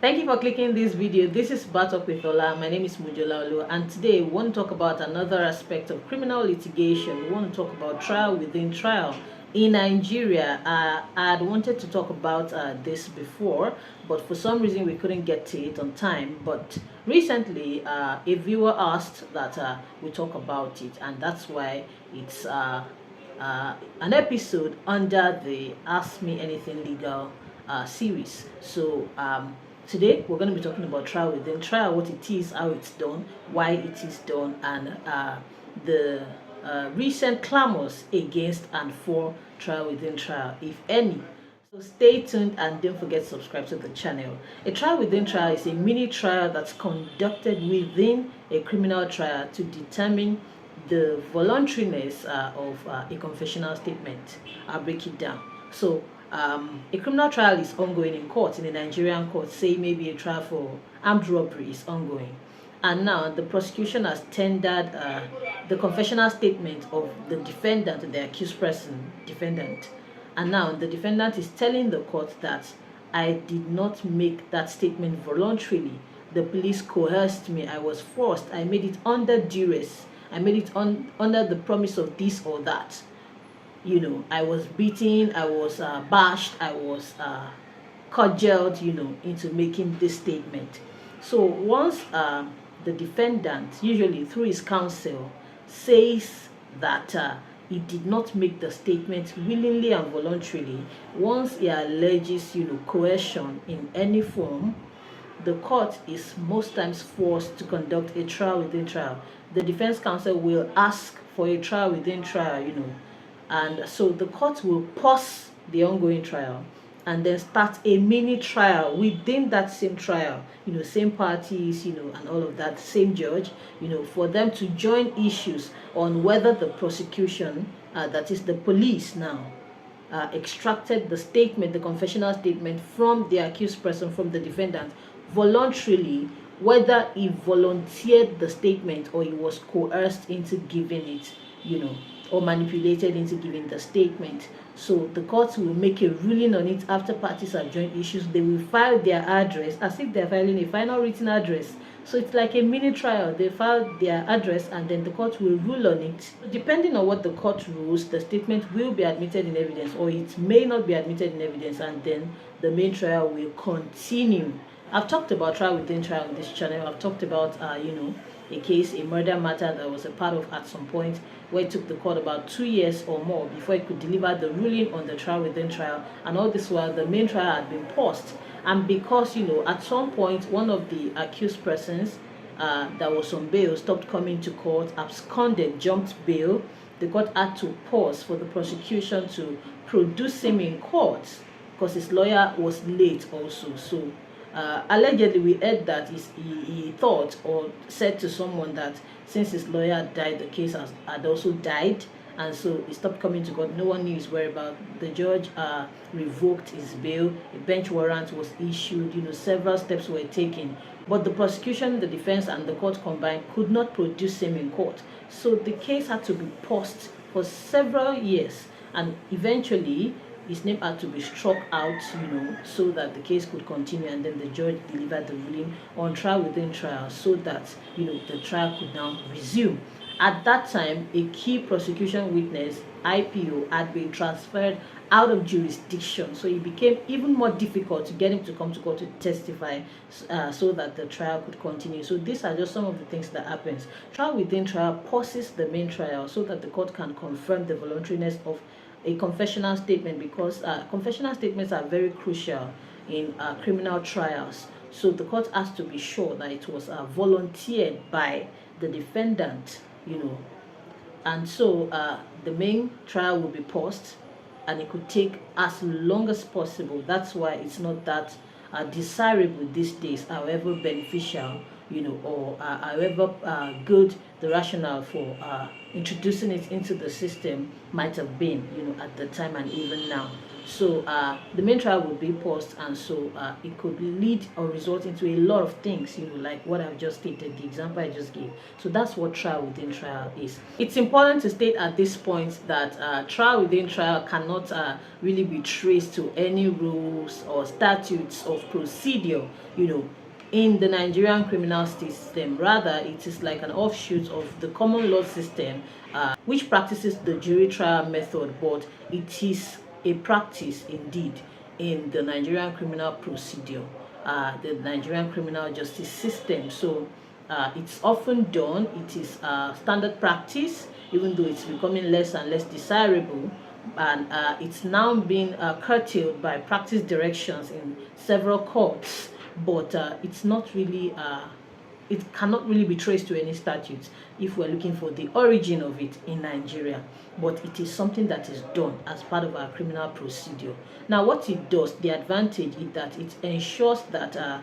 Thank you for clicking this video. This is Batok with Ola. My name is Mujola Olu, and today we want to talk about another aspect of criminal litigation. We want to talk about trial within trial. In Nigeria, I had wanted to talk about this before, but for some reason we couldn't get to it on time. But recently, a viewer asked that we talk about it, and that's why it's an episode under the Ask Me Anything Legal series. So today we're going to be talking about trial within trial, what it is, how it's done, why it is done, and the recent clamors against and for trial within trial, if any. So stay tuned and don't forget to subscribe to the channel. A trial within trial is a mini trial that's conducted within a criminal trial to determine the voluntariness of a confessional statement. I'll break it down. So a criminal trial is ongoing in court, in a Nigerian court. Say maybe a trial for armed robbery is ongoing, and now the prosecution has tendered the confessional statement of the defendant, the accused person, defendant, and now the defendant is telling the court that I did not make that statement voluntarily. The police coerced me. I was forced. I made it under duress. I made it under the promise of this or that. I was beaten, I was bashed, I was cudgeled, into making this statement. So once the defendant, usually through his counsel, says that he did not make the statement willingly and voluntarily, once he alleges, coercion in any form, the court is most times forced to conduct a trial within trial. The defense counsel will ask for a trial within trial, and so the court will pause the ongoing trial and then start a mini trial within that same trial, same parties, and all of that, same judge, for them to join issues on whether the prosecution, that is the police now, extracted the statement, the confessional statement from the accused person, from the defendant, voluntarily, whether he volunteered the statement or he was coerced into giving it, or manipulated into giving the statement. So the courts will make a ruling on it after parties have joined issues. They will file their address as if they're filing a final written address. So it's like a mini trial. They file their address and then the court will rule on it. Depending on what the court rules, the statement will be admitted in evidence or it may not be admitted in evidence, and then the main trial will continue. I've talked about trial within trial on this channel. I've talked about, a case, a murder matter that was a part of at some point, where it took the court about 2 years or more before it could deliver the ruling on the trial within trial. And all this while, the main trial had been paused. And because, at some point, one of the accused persons that was on bail stopped coming to court, absconded, jumped bail, the court had to pause for the prosecution to produce him in court because his lawyer was late also. So allegedly we heard that he thought or said to someone that since his lawyer died, the case had also died, and so he stopped coming to court. No one knew his whereabouts. The judge revoked his bail. A bench warrant was issued. Several steps were taken, but the prosecution, the defense, and the court combined could not produce him in court. So the case had to be paused for several years, and eventually his name had to be struck out, so that the case could continue, and then the judge delivered the ruling on trial within trial so that, the trial could now resume. At that time, a key prosecution witness, IPO, had been transferred out of jurisdiction, so it became even more difficult to get him to come to court to testify so that the trial could continue. So these are just some of the things that happens. Trial within trial pauses the main trial so that the court can confirm the voluntariness of a confessional statement, because confessional statements are very crucial in criminal trials. So the court has to be sure that it was volunteered by the defendant, and so the main trial will be paused, and it could take as long as possible. That's why it's not that desirable these days, however beneficial, or however good the rationale for introducing it into the system might have been, at the time and even now. So the main trial will be paused, and so it could lead or result into a lot of things, like what I've just stated, the example I just gave. So that's what trial within trial is. It's important to state at this point that trial within trial cannot really be traced to any rules or statutes of procedure, in the Nigerian criminal system. Rather, it is like an offshoot of the common law system, which practices the jury trial method, but it is a practice indeed in the Nigerian criminal procedure, the Nigerian criminal justice system. So it's often done, it is standard practice, even though it's becoming less and less desirable, and it's now being curtailed by practice directions in several courts, but it's not really it cannot really be traced to any statutes if we're looking for the origin of it in Nigeria, but it is something that is done as part of our criminal procedure. Now, what it does, the advantage is that it ensures that a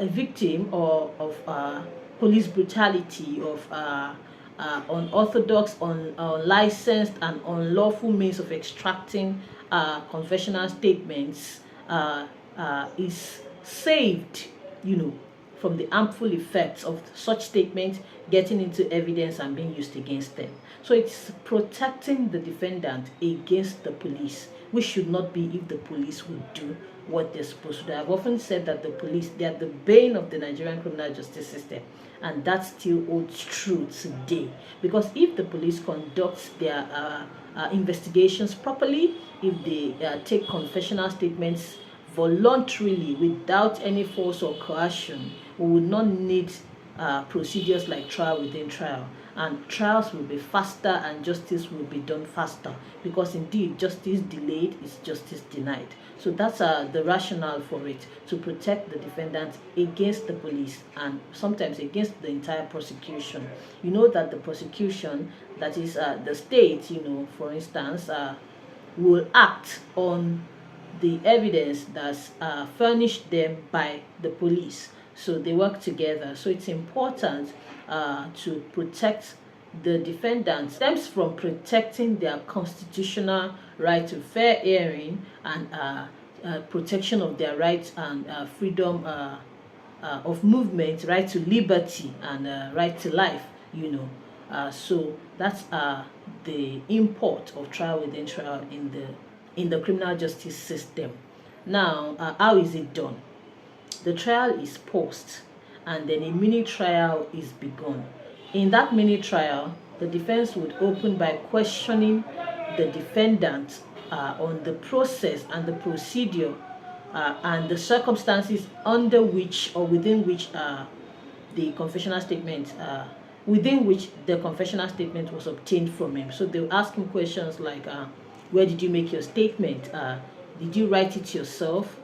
victim of police brutality, of unorthodox, unlicensed, and unlawful means of extracting confessional statements is saved, from the harmful effects of such statements getting into evidence and being used against them. So it's protecting the defendant against the police, which should not be if the police would do what they're supposed to do. I've often said that the police, they are the bane of the Nigerian criminal justice system, and that still holds true today. Because if the police conduct their investigations properly, if they take confessional statements voluntarily without any force or coercion, we would not need procedures like trial within trial, and trials will be faster and justice will be done faster, because indeed justice delayed is justice denied. So that's the rationale for it, to protect the defendant against the police and sometimes against the entire prosecution. You know that the prosecution, that is the state, for instance, will act on the evidence that's furnished them by the police. So they work together. So it's important to protect the defendants. Stems from protecting their constitutional right to fair hearing and protection of their rights and freedom of movement, right to liberty, and right to life. So that's the import of trial within trial in the criminal justice system. Now, how is it done? The trial is paused, and then a mini trial is begun. In that mini trial, the defense would open by questioning the defendant on the process and the procedure and the circumstances under which or within which the confessional statement was obtained from him. So they'll ask him questions like, where did you make your statement? Did you write it yourself?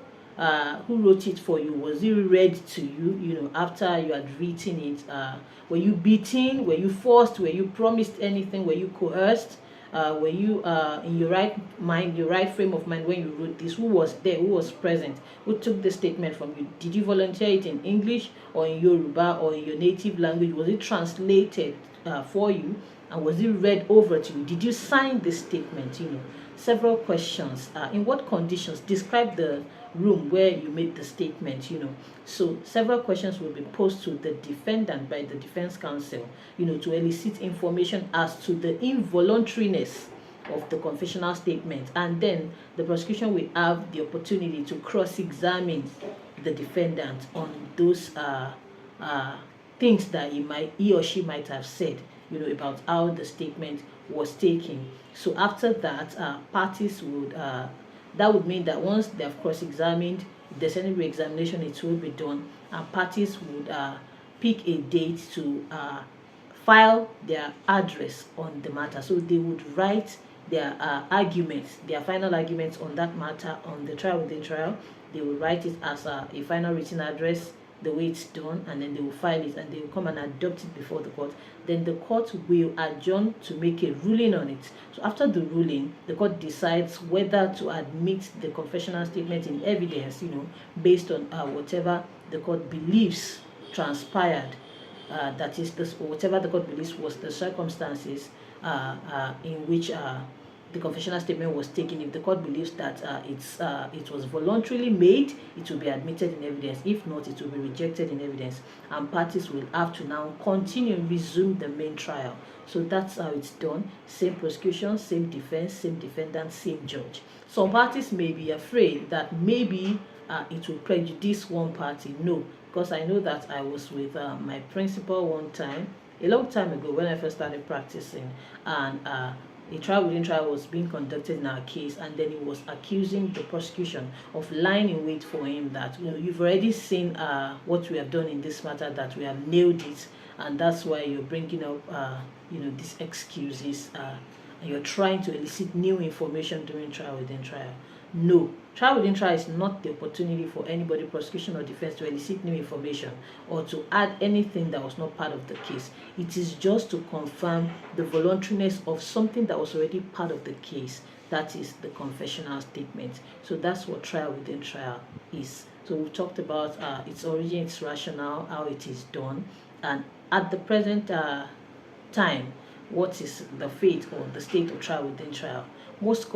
Who wrote it for you? Was it read to you, after you had written it? Were you beaten? Were you forced? Were you promised anything? Were you coerced? Were you in your right mind, your right frame of mind when you wrote this? Who was there? Who was present? Who took the statement from you? Did you volunteer it in English or in Yoruba or in your native language? Was it translated for you? And was it read over to you? Did you sign this statement? Several questions. In what conditions? Describe the room where you made the statement. So several questions will be posed to the defendant by the defense counsel, to elicit information as to the involuntariness of the confessional statement, and then the prosecution will have the opportunity to cross-examine the defendant on those things that he or she might have said, about how the statement was taken. So after that, parties would, that would mean that once they have cross-examined, if there's any re-examination, it will be done, and parties would pick a date to file their address on the matter. So they would write their arguments, their final arguments on that matter on the trial within trial. They will write it as a final written address, the way it's done, and then they will file it and they will come and adopt it before the court. Then the court will adjourn to make a ruling on it. So after the ruling, the court decides whether to admit the confessional statement in evidence, based on whatever the court believes transpired, that is, whatever the court believes was the circumstances in which the confessional statement was taken, if the court believes that it was voluntarily made, it will be admitted in evidence. If not, it will be rejected in evidence, and parties will have to now continue and resume the main trial. So that's how it's done. Same prosecution, same defense, same defendant, same judge. Some parties may be afraid that maybe it will prejudice one party. No, because I know that I was with my principal one time, a long time ago, when I first started practicing, and a trial within trial was being conducted in our case, and then he was accusing the prosecution of lying in wait for him, that, you know, you've already seen what we have done in this matter, that we have nailed it, and that's why you're bringing up you know, these excuses, and you're trying to elicit new information during trial within trial. No, trial within trial is not the opportunity for anybody, prosecution or defense, to elicit new information or to add anything that was not part of the case. It is just to confirm the voluntariness of something that was already part of the case. That is the confessional statement. So that's what trial within trial is. So we talked about its origin, its rationale, how it is done, and at the present time, what is the fate or the state of trial within trial. Most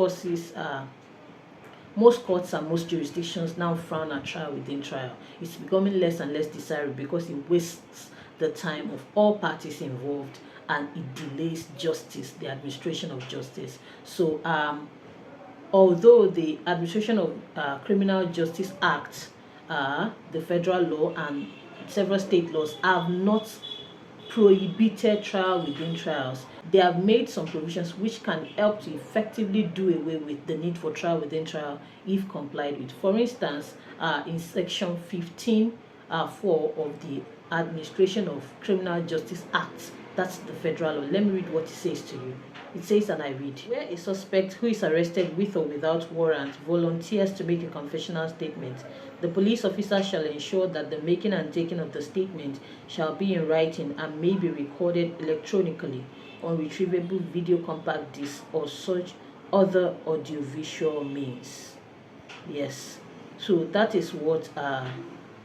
courts and most jurisdictions now frown at trial within trial. It's becoming less and less desirable because it wastes the time of all parties involved, and it delays justice, the administration of justice. So although the Administration of Criminal Justice Act, the federal law, and several state laws have not prohibited trial within trials, they have made some provisions which can help to effectively do away with the need for trial within trial if complied with. For instance, in section 15(4) of the Administration of Criminal Justice Act, that's the federal law. Let me read what it says to you. It says, and I read, where a suspect who is arrested with or without warrant volunteers to make a confessional statement, the police officer shall ensure that the making and taking of the statement shall be in writing and may be recorded electronically on retrievable video compact disc or such other audiovisual means. Yes, so that is what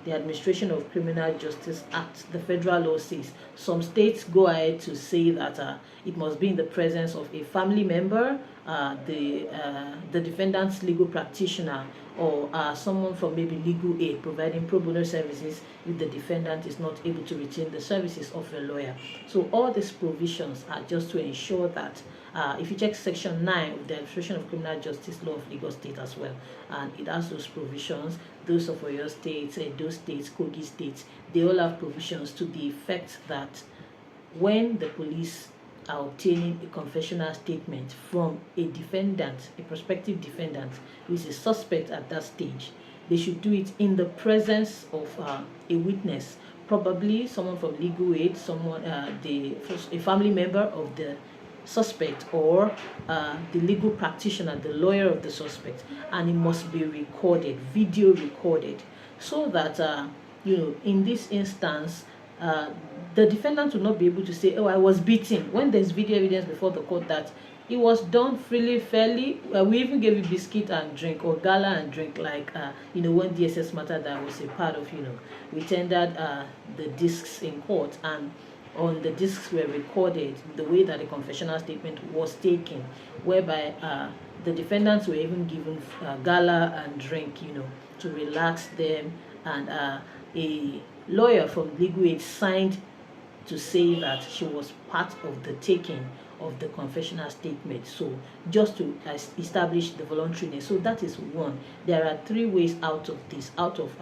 the Administration of Criminal Justice Act, the federal law, says. Some states go ahead to say that it must be in the presence of a family member, the defendant's legal practitioner, or someone from maybe legal aid providing pro bono services if the defendant is not able to retain the services of a lawyer. So all these provisions are just to ensure that if you check section 9 of the Administration of Criminal Justice Law of Lagos State as well, and it has those provisions, those of Oyo State, those states, Kogi states, they all have provisions to the effect that when the police are obtaining a confessional statement from a defendant, a prospective defendant who is a suspect at that stage, they should do it in the presence of a witness, probably someone from legal aid, someone, a family member of the suspect, or the legal practitioner, the lawyer of the suspect, and it must be recorded, video recorded, so that you know, in this instance, the defendant will not be able to say, oh, I was beaten, when there's video evidence before the court that it was done freely, fairly. We even gave you biscuit and drink, or gala and drink, like you know, one DSS matter that I was a part of, you know, we tendered the discs in court, and on the discs were recorded the way that the confessional statement was taken, whereby the defendants were even given gala and drink, you know, to relax them, and a lawyer from legal aid signed to say that she was part of the taking of the confessional statement. So just to establish the voluntariness. So that is one. There are three ways out of this, out of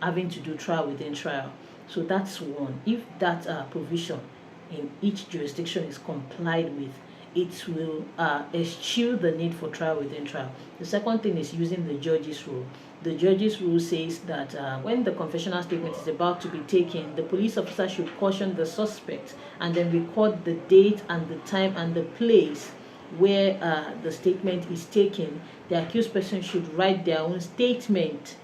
having to do trial within trial. So that's one. If that provision in each jurisdiction is complied with, it will eschew the need for trial within trial. The second thing is using the judge's rule. The judge's rule says that when the confessional statement is about to be taken, the police officer should caution the suspect and then record the date and the time and the place where the statement is taken. The accused person should write their own statement.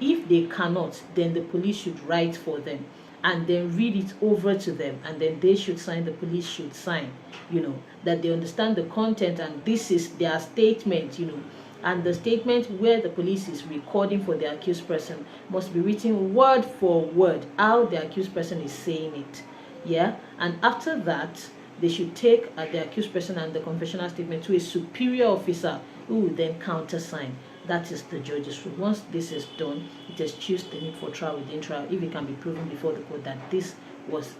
If they cannot, then the police should write for them and then read it over to them, and then they should sign, the police should sign, you know, that they understand the content and this is their statement, you know. And the statement where the police is recording for the accused person must be written word for word, how the accused person is saying it. Yeah, and after that, they should take the accused person and the confessional statement to a superior officer who will then countersign. That is the judge's rule. Once this is done, it eschews the need for trial within trial if it can be proven before the court that this was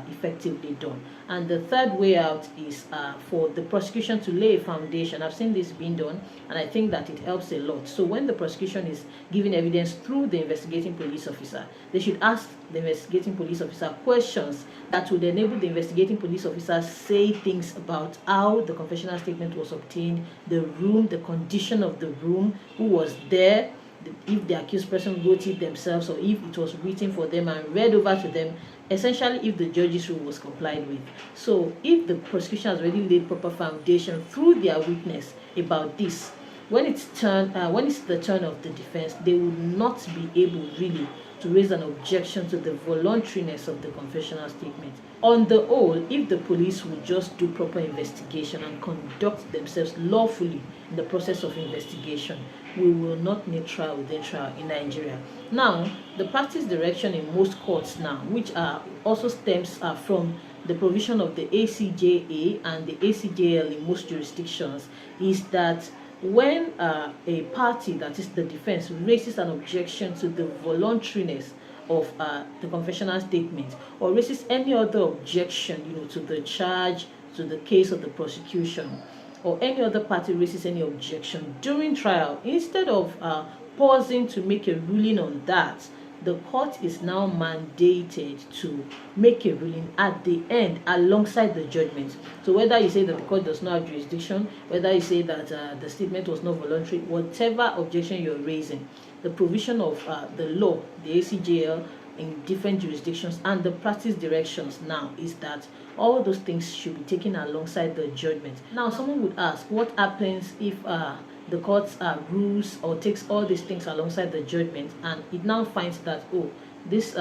effectively done. And the third way out is for the prosecution to lay a foundation. I've seen this being done, and I think that it helps a lot. So when the prosecution is giving evidence through the investigating police officer, they should ask the investigating police officer questions that would enable the investigating police officer say things about how the confessional statement was obtained, the room, the condition of the room, who was there, if the accused person wrote it themselves or if it was written for them and read over to them, essentially if the judge's rule was complied with. So if the prosecution has already laid proper foundation through their witness about this, when it's the turn of the defense, they will not be able really to raise an objection to the voluntariness of the confessional statement. On the whole, if the police would just do proper investigation and conduct themselves lawfully in the process of investigation, we will not need trial within trial in Nigeria. Now, the practice direction in most courts now, which also stems from the provision of the ACJA and the ACJL in most jurisdictions, is that when a party, that is the defense, raises an objection to the voluntariness of the confessional statement, or raises any other objection, to the charge, to the case of the prosecution, or any other party raises any objection during trial, instead of pausing to make a ruling on that, the court is now mandated to make a ruling at the end alongside the judgment. So whether you say that the court does not have jurisdiction, whether you say that the statement was not voluntary, whatever objection you're raising, the provision of the law, the ACJL in different jurisdictions, and the practice directions now is that all those things should be taken alongside the judgment. Now, someone would ask, what happens if the court rules or takes all these things alongside the judgment, and it now finds that, oh, this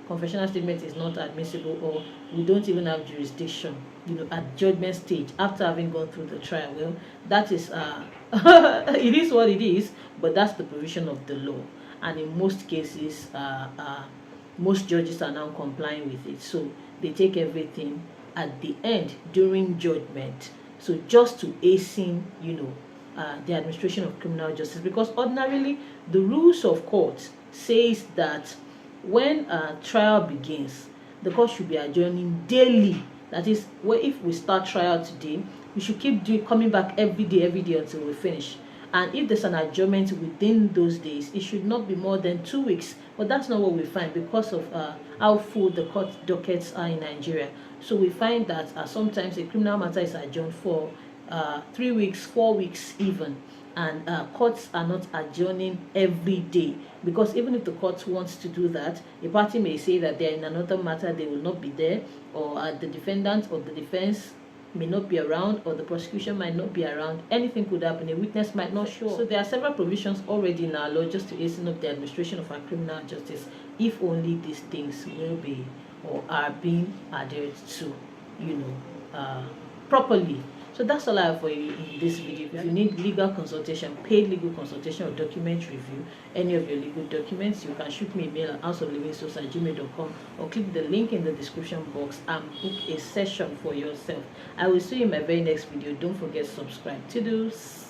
confessional statement is not admissible, or we don't even have jurisdiction, at judgment stage after having gone through the trial? Well, that is it is what it is, but that's the provision of the law, and in most cases most judges are now complying with it. So they take everything at the end during judgment, so just to hasten the administration of criminal justice, because ordinarily the rules of court says that when trial begins, the court should be adjourning daily. That is, if we start trial today, we should keep coming back every day until we finish. And if there's an adjournment within those days, it should not be more than 2 weeks. But that's not what we find because of how full the court dockets are in Nigeria. So we find that sometimes a criminal matter is adjourned for 3 weeks, 4 weeks even, and courts are not adjourning every day, because even if the court wants to do that, a party may say that they are in another matter, they will not be there, or the defendant or the defense may not be around, or the prosecution might not be around. Anything could happen. A witness might not show up. So there are several provisions already in our law just to hasten up the administration of our criminal justice, if only these things will be or are being adhered to properly. So that's all I have for you in this video. If you need legal consultation, paid legal consultation, or document review, any of your legal documents, you can shoot me a mail at houseoflivingstones@gmail.com, or click the link in the description box and book a session for yourself. I will see you in my very next video. Don't forget to subscribe. Toodles.